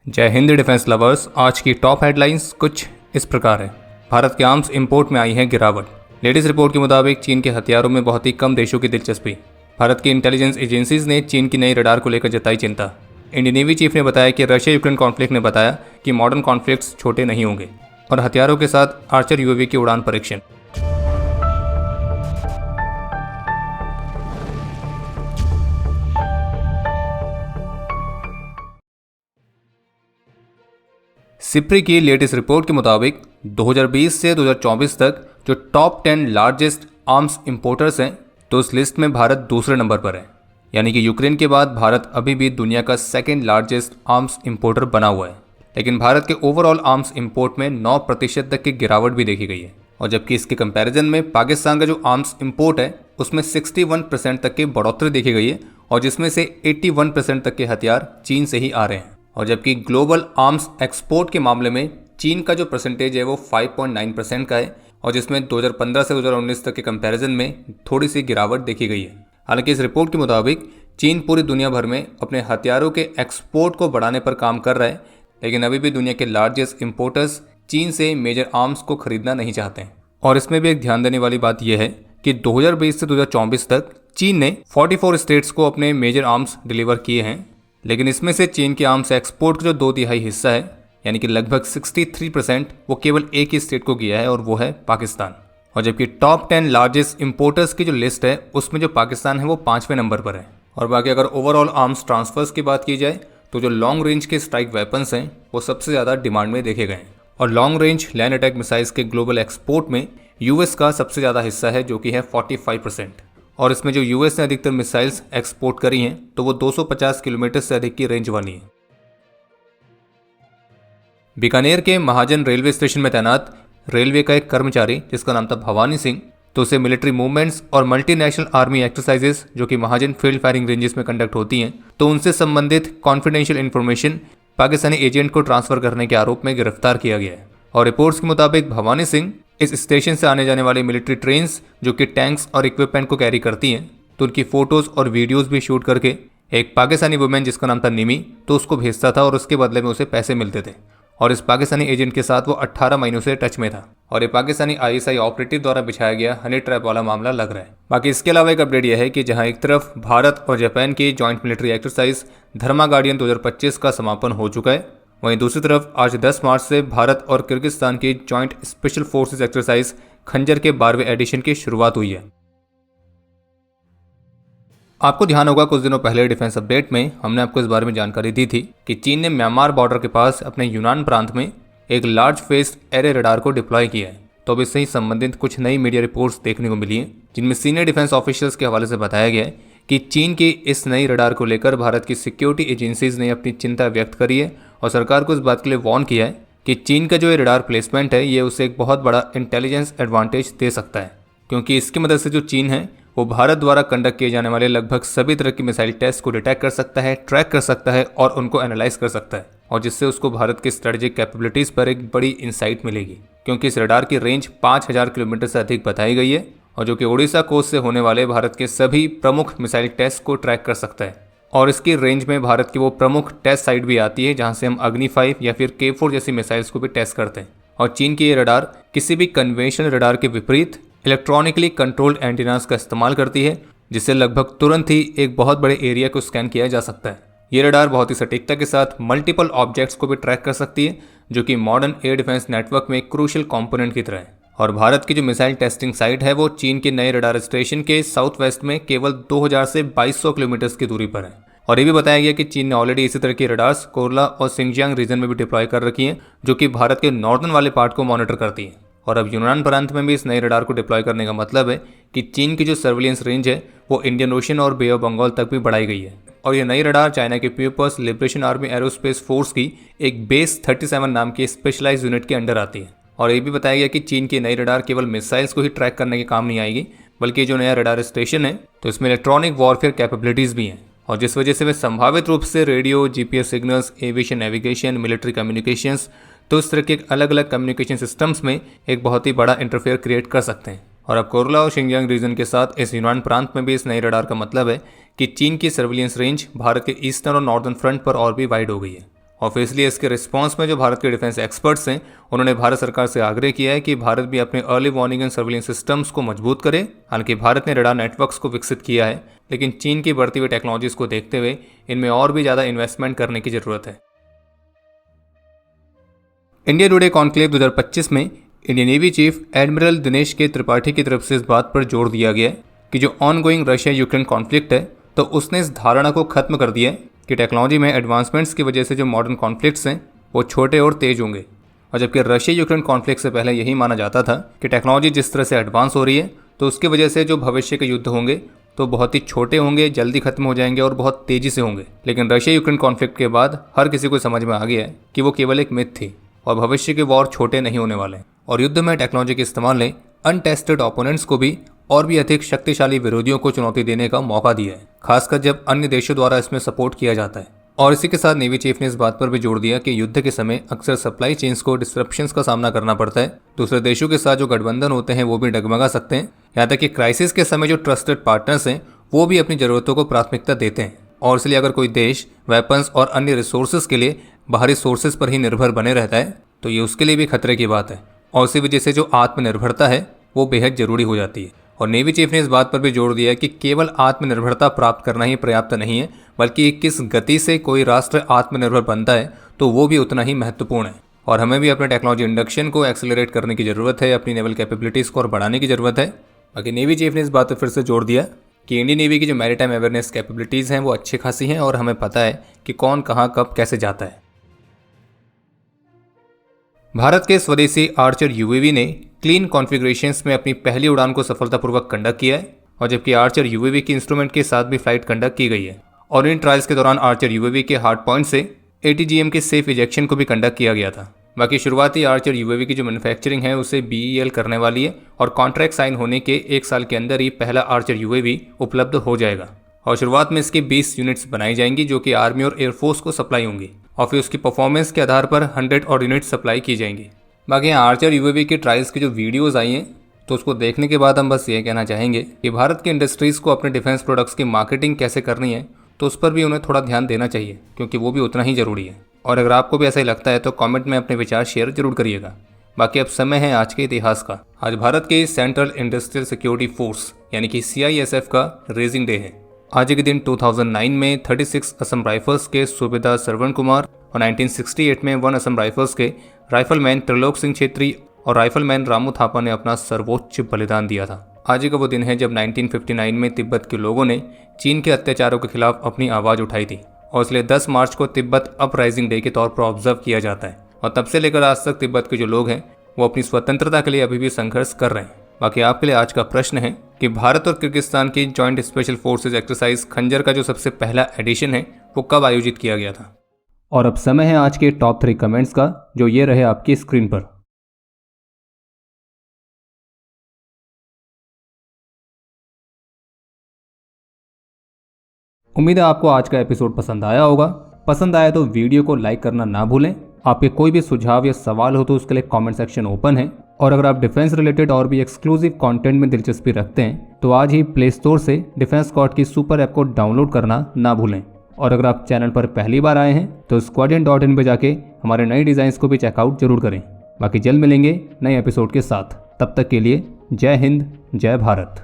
जय Hind defence lovers. आज की टॉप हेडलाइंस कुछ इस प्रकार है। भारत के आर्म्स इंपोर्ट में आई है गिरावट। लेटेस्ट रिपोर्ट के मुताबिक चीन के हथियारों में बहुत ही कम देशों की दिलचस्पी। भारत की इंटेलिजेंस एजेंसीज ने चीन की नई रडार को लेकर जताई चिंता। इंडियन नेवी चीफ ने बताया कि रशिया यूक्रेन कॉन्फ्लिक्ट ने बताया कि मॉडर्न कॉन्फ्लिक्ट्स छोटे नहीं होंगे और हथियारों के साथ आर्चर यूएवी की उड़ान परीक्षण। सिप्री की लेटेस्ट रिपोर्ट के मुताबिक 2020 से 2024 तक जो टॉप 10 लार्जेस्ट आर्म्स इंपोर्टर्स हैं, तो उस लिस्ट में भारत दूसरे नंबर पर है। यानी कि यूक्रेन के बाद भारत अभी भी दुनिया का सेकेंड लार्जेस्ट आर्म्स इंपोर्टर बना हुआ है। लेकिन भारत के ओवरऑल आर्म्स इंपोर्ट में 9% तक की गिरावट भी देखी गई है। और जबकि इसके कंपैरिजन में पाकिस्तान का जो आर्म्स इंपोर्ट है उसमें 61% तक की बढ़ोतरी देखी गई है, और जिसमें से 81% तक के हथियार चीन से ही आ रहे हैं। और जबकि ग्लोबल आर्म्स एक्सपोर्ट के मामले में चीन का जो परसेंटेज है वो 5.9% का है, और जिसमें 2015 से 2019 तक के कंपैरिजन में थोड़ी सी गिरावट देखी गई है। हालांकि इस रिपोर्ट के मुताबिक चीन पूरी दुनिया भर में अपने हथियारों के एक्सपोर्ट को बढ़ाने पर काम कर रहा है, लेकिन अभी भी दुनिया के लार्जेस्ट इंपोर्टर्स चीन से मेजर आर्म्स को खरीदना नहीं चाहते हैं। और इसमें भी एक ध्यान देने वाली बात यह है कि 2020 से 2024 तक चीन ने 44 स्टेट्स को अपने मेजर आर्म्स डिलीवर किए हैं, लेकिन इसमें से चीन के आर्म्स एक्सपोर्ट का जो 2/3 हिस्सा है, यानी कि लगभग 63%, वो केवल एक ही स्टेट को किया है और वो है पाकिस्तान। और जबकि टॉप 10 लार्जेस्ट इंपोर्टर्स की जो लिस्ट है उसमें जो पाकिस्तान है वो 5वें नंबर पर है। और बाकी अगर ओवरऑल आर्म्स ट्रांसफर्स की बात की जाए तो जो लॉन्ग रेंज के स्ट्राइक वेपन्स हैं वो सबसे ज़्यादा डिमांड में देखे गए हैं। और long range land attack missiles के ग्लोबल एक्सपोर्ट में यूएस का सबसे ज़्यादा हिस्सा है, जो कि है 45%। और इसमें जो यूएस ने अधिकतर मिसाइल्स एक्सपोर्ट करी हैं तो वो 250 किलोमीटर से अधिक की रेंज वाली हैं। बीकानेर के महाजन रेलवे स्टेशन में तैनात रेलवे का एक कर्मचारी जिसका नाम था भवानी सिंह, तो उसे मिलिट्री मूवमेंट्स और मल्टीनेशनल आर्मी एक्सरसाइजेस जो कि महाजन फील्ड फायरिंग रेंजेस में कंडक्ट होती हैं, तो उनसे संबंधित कॉन्फिडेंशियल इन्फॉर्मेशन पाकिस्तानी एजेंट को ट्रांसफर करने के आरोप में गिरफ्तार किया गया है। और रिपोर्ट्स के मुताबिक भवानी सिंह इस स्टेशन से आने जाने वाली मिलिट्री ट्रेन्स जो कि टैंक्स और इक्विपमेंट को कैरी करती हैं, तो उनकी फोटोज और वीडियोस भी शूट करके एक पाकिस्तानी वुमेन जिसका नाम था निमी, तो उसको भेजता था और उसके बदले में उसे पैसे मिलते थे। और इस पाकिस्तानी एजेंट के साथ वो 18 महीनों से टच में था। और ये पाकिस्तानी आईएसआई ऑपरेटिव द्वारा बिछाया गया हनी ट्रैप वाला मामला लग रहा है। बाकी इसके अलावा एक अपडेट यह है कि जहां एक तरफ भारत और जापान की जॉइंट मिलिट्री एक्सरसाइज धर्मा गार्डियन 2025 का समापन हो चुका है, वहीं दूसरी तरफ आज 10 मार्च से भारत और किर्गिस्तान की जॉइंट स्पेशल फोर्सेस एक्सरसाइज खंजर के 12वें एडिशन की शुरुआत हुई है। आपको ध्यान होगा कुछ दिनों पहले डिफेंस अपडेट में हमने आपको इस बारे में जानकारी दी थी कि चीन ने म्यांमार बॉर्डर के पास अपने यूनान प्रांत में एक लार्ज फेस्ड एरे रडार को डिप्लॉय किया है। तो अब इससे ही संबंधित कुछ नई मीडिया रिपोर्ट्स देखने को मिली हैं, जिनमें सीनियर डिफेंस ऑफिशियल्स के हवाले से बताया गया है कि चीन की इस नई रडार को लेकर भारत की सिक्योरिटी एजेंसीज ने अपनी चिंता व्यक्त करी है और सरकार को इस बात के लिए वार्न किया है कि चीन का जो ये रडार प्लेसमेंट है ये उसे एक बहुत बड़ा इंटेलिजेंस एडवांटेज दे सकता है, क्योंकि इसकी मदद से जो चीन है वो भारत द्वारा कंडक्ट किए जाने वाले लगभग सभी तरह की मिसाइल टेस्ट को डिटेक्ट कर सकता है, ट्रैक कर सकता है और उनको एनालाइज कर सकता है, और जिससे उसको भारत की स्ट्रेटेजिक कैपेबिलिटीज पर एक बड़ी इंसाइट मिलेगी। क्योंकि इस रडार की रेंज 5000 किलोमीटर से अधिक बताई गई है, और जो कि ओडिशा कोस्ट से होने वाले भारत के सभी प्रमुख मिसाइल टेस्ट को ट्रैक कर सकता है। और इसकी रेंज में भारत की वो प्रमुख टेस्ट साइट भी आती है जहां से हम अग्नि 5 या फिर K4 जैसी मिसाइल्स को भी टेस्ट करते हैं। और चीन की ये रडार किसी भी कन्वेंशनल रडार के विपरीत इलेक्ट्रॉनिकली कंट्रोल्ड एंटीनास का इस्तेमाल करती है, जिससे लगभग तुरंत ही एक बहुत बड़े एरिया को स्कैन किया जा सकता है। ये रडार बहुत ही सटीकता के साथ मल्टीपल ऑब्जेक्ट्स को भी ट्रैक कर सकती है, जो कि मॉडर्न एयर डिफेंस नेटवर्क में एक क्रूशियल कंपोनेंट की तरह है। और भारत की जो मिसाइल टेस्टिंग साइट है वो चीन के नए रडार स्टेशन के साउथ वेस्ट में केवल 2000 से 2200 किलोमीटर की दूरी पर है। और ये भी बताया गया कि चीन ने ऑलरेडी इसी तरह की रडार्स कोरला और सिंगजियांग रीजन में भी डिप्लॉय कर रखी हैं, जो कि भारत के नॉर्दर्न वाले पार्ट को मॉनिटर करती है। और अब यूनान प्रांत में भी इस नए रडार को डिप्लॉय करने का मतलब है कि चीन की जो सर्विलेंस रेंज है वो इंडियन ओशन और बे ऑफ बंगाल तक भी बढ़ाई गई है। और ये नई रडार चाइना के people's liberation army aerospace force की एक बेस 37 नाम की स्पेशलाइज्ड यूनिट के अंडर आती है। और ये भी बताया गया कि चीन की नई रडार केवल मिसाइल्स को ही ट्रैक करने के काम नहीं आएगी, बल्कि जो नया रडार स्टेशन है तो इसमें इलेक्ट्रॉनिक वॉरफेयर कैपेबिलिटीज भी हैं, और जिस वजह से वे संभावित रूप से radio, GPS signals, aviation navigation, military communications, तो इस तरह के अलग अलग कम्युनिकेशन सिस्टम्स में एक बहुत ही बड़ा इंटरफेयर क्रिएट कर सकते हैं। और अब कोरला और शिंजियांग रीजन के साथ इस यूनान प्रांत में भी इस नए रडार का मतलब है कि चीन की सर्विलेंस रेंज भारत के ईस्टर्न और नॉर्दर्न फ्रंट पर और भी वाइड हो गई है। ऑब्वियसली इसके रिस्पांस में जो भारत के डिफेंस एक्सपर्ट्स हैं उन्होंने भारत सरकार से आग्रह किया है कि भारत भी अपने early warning and surveillance systems को मजबूत करे। हालांकि भारत ने रडार नेटवर्क्स को विकसित किया है, लेकिन चीन की बढ़ती हुई टेक्नोलॉजीज को देखते हुए इनमें और भी ज़्यादा इन्वेस्टमेंट करने की ज़रूरत है। इंडिया टुडे कॉन्क्लेव 2025 में Indian navy chief admiral Dinesh के त्रिपाठी की तरफ से इस बात पर जोर दिया गया है कि जो ऑनगोइंग रशिया यूक्रेन कॉन्फ्लिक्ट है, तो उसने इस धारणा को खत्म कर दिया है कि टेक्नोलॉजी में एडवांसमेंट्स की वजह से जो मॉडर्न कॉन्फ्लिक्ट्स हैं वो छोटे और तेज होंगे। और जबकि रशिया यूक्रेन कॉन्फ्लिक्ट से पहले यही माना जाता था कि टेक्नोलॉजी जिस तरह से एडवांस हो रही है तो उसकी वजह से जो भविष्य के युद्ध होंगे तो बहुत ही छोटे होंगे, जल्दी खत्म हो जाएंगे और बहुत तेजी से होंगे। लेकिन रशिया यूक्रेन कॉन्फ्लिक्ट के बाद हर किसी को समझ में आ गया है कि वो केवल एक मिथ थी और भविष्य के वॉर छोटे नहीं होने वाले। और युद्ध में टेक्नोलॉजी के इस्तेमाल ने अनटेस्टेड ओपोनेंट्स को भी और भी अधिक शक्तिशाली विरोधियों को चुनौती देने का मौका दिया है, खासकर जब अन्य देशों द्वारा इसमें सपोर्ट किया जाता है। और इसी के साथ नेवी चीफ ने इस बात पर भी जोर दिया कि युद्ध के समय अक्सर सप्लाई चेन्स को डिस्ट्रप्शंस का सामना करना पड़ता है। दूसरे देशों के साथ जो गठबंधन होते हैं वो भी डगमगा सकते हैं। यहाँ तक कि क्राइसिस के समय जो ट्रस्टेड पार्टनर्स हैं वो भी अपनी ज़रूरतों को प्राथमिकता देते हैं। और इसलिए अगर कोई देश वेपन्स और अन्य रिसोर्सेज के लिए बाहरी सोर्सेज पर ही निर्भर बने रहता है तो ये उसके लिए भी खतरे की बात है। और इसी वजह से जो आत्मनिर्भरता है वो बेहद जरूरी हो जाती है। और नेवी चीफ ने इस बात पर भी जोर दिया कि केवल आत्मनिर्भरता प्राप्त करना ही पर्याप्त नहीं है, बल्कि किस गति से कोई राष्ट्र आत्मनिर्भर बनता है तो वो भी उतना ही महत्वपूर्ण है। और हमें भी अपने टेक्नोलॉजी इंडक्शन को एक्सेलरेट करने की ज़रूरत है, अपनी नेवल कैपेबिलिटीज़ को और बढ़ाने की ज़रूरत है। बाकी नेवी चीफ ने इस बात पर फिर से जोर दिया कि इंडियन नेवी की जो मैरीटाइम अवेयरनेस कैपेबिलिटीज़ हैं वो अच्छी खासी हैं और हमें पता है कि कौन कहाँ कब कैसे जाता है। भारत के स्वदेशी आर्चर यूएवी ने क्लीन कॉन्फ़िगरेशंस में अपनी पहली उड़ान को सफलतापूर्वक कंडक्ट किया है। और जबकि आर्चर यूएवी की इंस्ट्रूमेंट के साथ भी फ्लाइट कंडक्ट की गई है। और इन ट्रायल्स के दौरान आर्चर यूएवी के हार्ड पॉइंट से ATGM के सेफ इजेक्शन को भी कंडक्ट किया गया था। बाकी शुरुआती आर्चर यूएवी की जो मैन्युफैक्चरिंग है उसे BEL करने वाली है और कॉन्ट्रैक्ट साइन होने के 1 साल के अंदर ही पहला आर्चर यूएवी उपलब्ध हो जाएगा। और शुरुआत में इसकी 20 यूनिट्स बनाई जाएंगी जो कि आर्मी और एयरफोर्स को सप्लाई होंगी और फिर उसकी परफॉर्मेंस के आधार पर 100 और यूनिट्स सप्लाई की जाएंगी। बाकी यहाँ आर्चर यूएवी के ट्रायल्स की जो वीडियोज़ आई हैं तो उसको देखने के बाद हम बस ये कहना चाहेंगे कि भारत की इंडस्ट्रीज़ को अपने डिफेंस प्रोडक्ट्स की मार्केटिंग कैसे करनी है तो उस पर भी उन्हें थोड़ा ध्यान देना चाहिए, क्योंकि वो भी उतना ही ज़रूरी है। और अगर आपको भी ऐसा ही लगता है तो कमेंट में अपने विचार शेयर जरूर करिएगा। बाकी अब समय है आज के इतिहास का। आज भारत के सेंट्रल इंडस्ट्रियल सिक्योरिटी फोर्स यानी कि CISF का रेजिंग डे है। आज के दिन 2009 में 36 असम राइफल्स के सूबेदार श्रवण कुमार और 1968 में 1 असम राइफल्स के राइफलमैन त्रिलोक सिंह छेत्री और राइफलमैन रामू थापा ने अपना सर्वोच्च बलिदान दिया था। आज का वो दिन है जब 1959 में तिब्बत के लोगों ने चीन के अत्याचारों के खिलाफ अपनी आवाज़ उठाई थी और इसलिए 10 मार्च को तिब्बत अपराइजिंग डे के तौर पर ऑब्जर्व किया जाता है। और तब से लेकर आज तक तिब्बत के जो लोग हैं वो अपनी स्वतंत्रता के लिए अभी भी संघर्ष कर रहे हैं। बाकी आपके लिए आज का प्रश्न है कि भारत और किर्गिस्तान की जॉइंट स्पेशल फोर्सेज एक्सरसाइज खंजर का जो सबसे पहला एडिशन है वो कब आयोजित किया गया था। और अब समय है आज के टॉप 3 कमेंट्स का, जो ये रहे आपकी स्क्रीन पर। उम्मीद है आपको आज का एपिसोड पसंद आया होगा। पसंद आया तो वीडियो को लाइक करना ना भूलें। आपके कोई भी सुझाव या सवाल हो तो उसके लिए कमेंट सेक्शन ओपन है। और अगर आप डिफेंस रिलेटेड और भी एक्सक्लूसिव कंटेंट में दिलचस्पी रखते हैं तो आज ही प्ले स्टोर से डिफेंस स्क्वाड की सुपर ऐप को डाउनलोड करना ना भूलें। और अगर आप चैनल पर पहली बार आए हैं तो squadron.in पे जाके हमारे नए डिज़ाइंस को भी चेकआउट जरूर करें। बाकी जल्द मिलेंगे नए एपिसोड के साथ। तब तक के लिए जय हिंद, जय भारत।